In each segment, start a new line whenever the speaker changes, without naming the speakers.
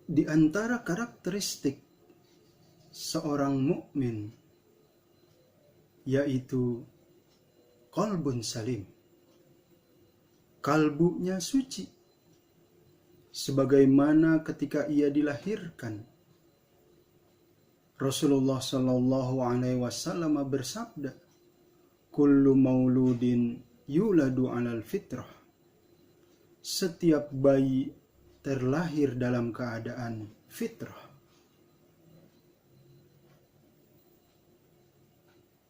Di antara karakteristik seorang mukmin yaitu qalbun salim. Kalbunya suci. Sebagaimana ketika ia dilahirkan, Rasulullah Shallallahu Alaihi Wasallam bersabda, "Kullu mauludin yuladu alal fitrah." Setiap bayi terlahir dalam keadaan fitrah.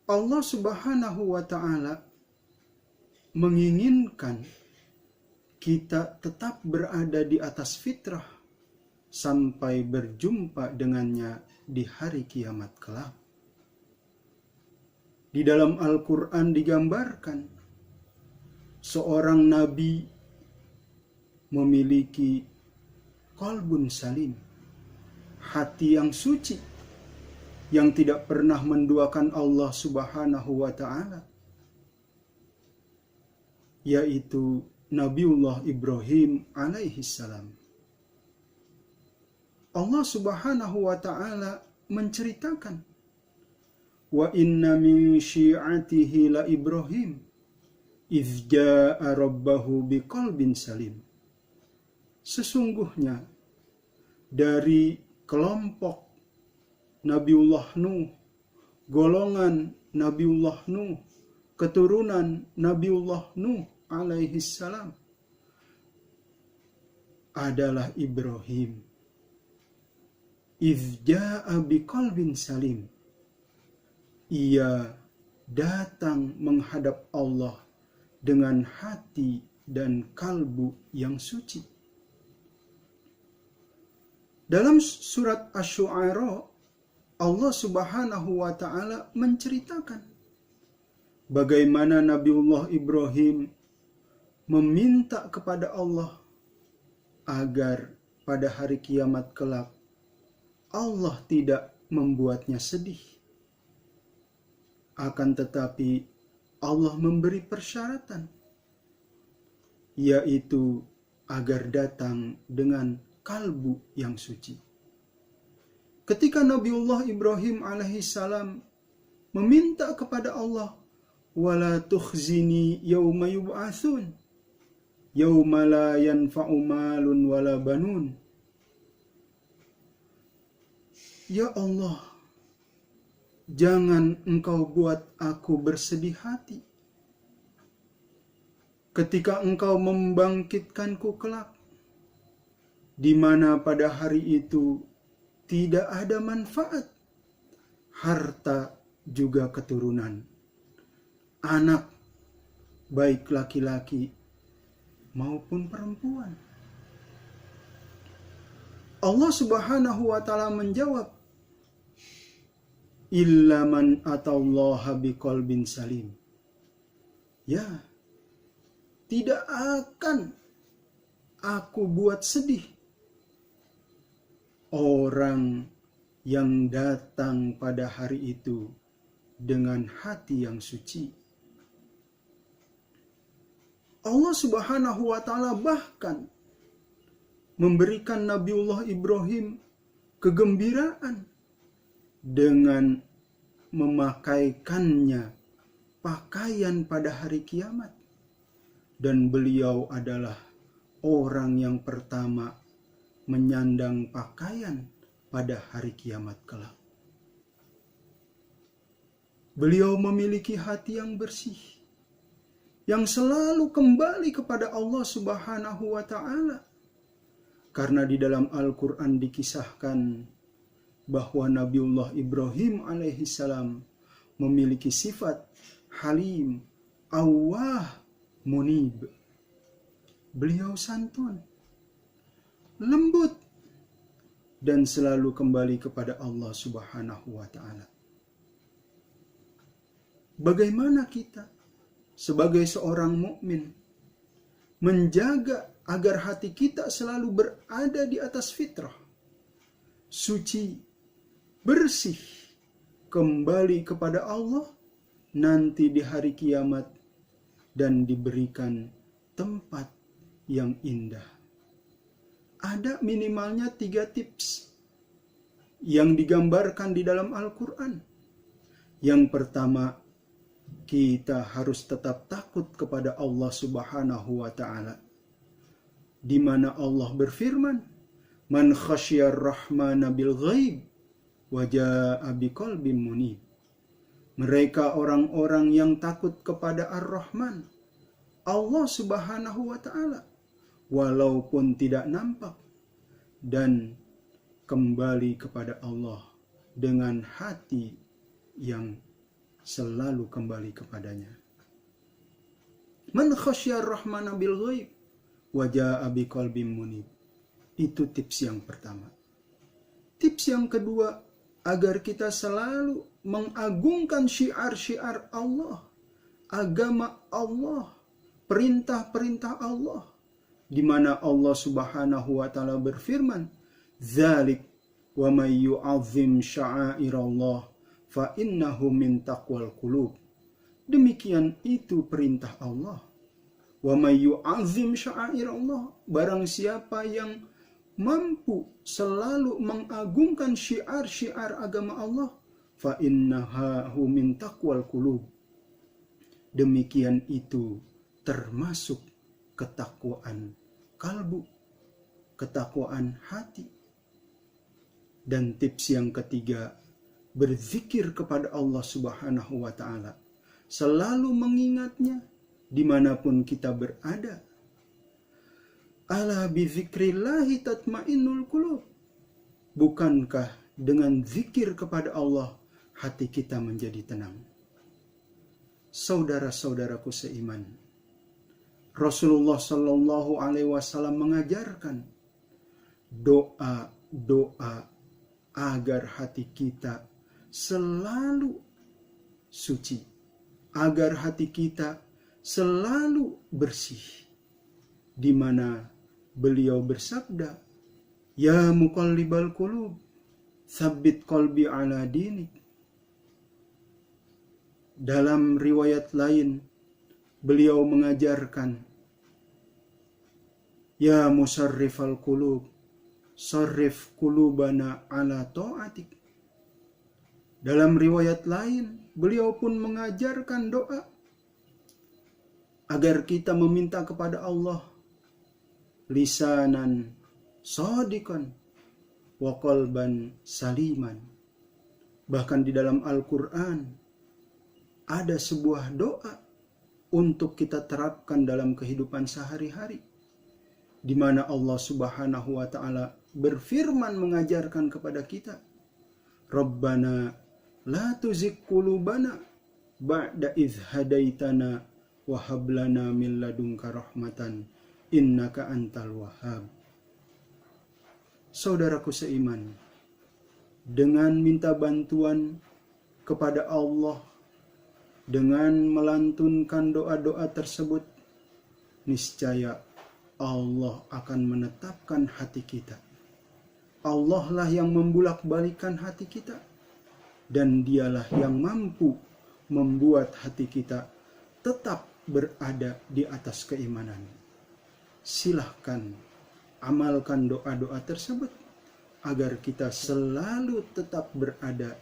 Allah Subhanahu wa Ta'ala menginginkan kita tetap berada di atas fitrah sampai berjumpa dengannya di hari kiamat kelak. Di dalam Al-Quran digambarkan seorang nabi memiliki qalbun salim, hati yang suci, yang tidak pernah menduakan Allah Subhanahu wa Ta'ala, yaitu Nabiullah Ibrahim alaihi salam. Allah Subhanahu wa Ta'ala menceritakan, "Wa inna min syi'atihi la Ibrahim idz jaa'a rabbahu biqalbin salim." Sesungguhnya dari kelompok Nabiullah Nuh, golongan Nabiullah Nuh, keturunan Nabiullah Nuh alaihi salam adalah Ibrahim. Idz jaa'a biqalbin salim. Ia datang menghadap Allah dengan hati dan kalbu yang suci. Dalam surat Asy-Syu'ara, Allah Subhanahu wa Ta'ala menceritakan bagaimana Nabiullah Ibrahim meminta kepada Allah agar pada hari kiamat kelak Allah tidak membuatnya sedih. Akan tetapi Allah memberi persyaratan, yaitu agar datang dengan kalbu yang suci. Ketika Nabiullah Ibrahim alaihissalam meminta kepada Allah, "Wala tukhzini yauma yub'atsun, yauma la yanfa'u malun wala banun." Ya Allah, jangan Engkau buat aku bersedih hati ketika Engkau membangkitkanku kelak, di mana pada hari itu tidak ada manfaat, harta juga keturunan, anak baik laki-laki maupun perempuan. Allah Subhanahu wa Ta'ala menjawab, "Illa man atallaha biqalbin salim." Ya, tidak akan aku buat sedih orang yang datang pada hari itu dengan hati yang suci. Allah Subhanahu wa Ta'ala bahkan memberikan Nabiullah Ibrahim kegembiraan dengan memakaikannya pakaian pada hari kiamat, dan beliau adalah orang yang pertama menyandang pakaian pada hari kiamat kelak. Beliau memiliki hati yang bersih, yang selalu kembali kepada Allah Subhanahu wa Ta'ala. Karena di dalam Al-Quran dikisahkan bahwa Nabiullah Ibrahim alaihissalam memiliki sifat halim, awwah, munib. Beliau santun, lembut, dan selalu kembali kepada Allah Subhanahu wa Ta'ala. Bagaimana kita sebagai seorang mukmin menjaga agar hati kita selalu berada di atas fitrah, suci, bersih, kembali kepada Allah nanti di hari kiamat, dan diberikan tempat yang indah. ada minimalnya 3 tips yang digambarkan di dalam Al-Quran. Yang pertama, kita harus tetap takut kepada Allah Subhanahu wa ta'ala, di mana Allah berfirman, "Man khasyar rahmana bil ghaib wa jaa'a biqalbin munib." Mereka orang-orang yang takut kepada Ar-Rahman, Allah Subhanahu wa ta'ala, walaupun tidak nampak, dan kembali kepada Allah dengan hati yang selalu kembali kepadanya. Man khasyar rahmana bil ghaib wa jaa'a biqalbin munib. Itu tips yang pertama. Tips yang kedua, agar kita selalu mengagungkan syiar-syiar Allah, agama Allah, perintah-perintah Allah, di mana Allah Subhanahu wa ta'ala berfirman, "Dzalik wa may yu'azzim sya'airallah fa innahu min taqwal qulub." Demikian itu perintah Allah. Wa may yu'azzim sya'airallah, barang siapa yang mampu selalu mengagungkan syiar-syiar agama Allah, fa innahu min taqwal qulub. Demikian itu termasuk ketakwaan kalbu, ketakwaan hati. Dan tips yang ketiga, berzikir kepada Allah Subhanahu wa ta'ala, selalu mengingatnya dimanapun kita berada. Ala bizikrillahi tatmainnul qulub. Bukankah dengan zikir kepada Allah hati kita menjadi tenang? Saudara-saudaraku seiman, Rasulullah Shallallahu Alaihi Wasallam mengajarkan doa agar hati kita selalu suci, agar hati kita selalu bersih, di mana beliau bersabda, "Ya muqallibal qulub, tsabbit qalbi ala dinik." Dalam riwayat lain, beliau mengajarkan, "Ya musarrifal qulub, sarrif qulubana ala ta'atik." Dalam riwayat lain, beliau pun mengajarkan doa agar kita meminta kepada Allah lisanan shadiqan wa qalban saliman. Bahkan di dalam Al-Quran ada sebuah doa untuk kita terapkan dalam kehidupan sehari-hari, di mana Allah Subhanahu wa ta'ala berfirman mengajarkan kepada kita, "Rabbana la tuzigh qulubana ba'da idh hadaitana wa hab lana min ladunka rahmatan innaka antal wahhab." Saudaraku seiman, dengan minta bantuan kepada Allah, dengan melantunkan doa-doa tersebut, niscaya Allah akan menetapkan hati kita. Allah lah yang membulak-balikan hati kita, dan dialah yang mampu membuat hati kita tetap berada di atas keimanan. Silahkan amalkan doa-doa tersebut agar kita selalu tetap berada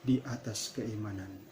di atas keimanan.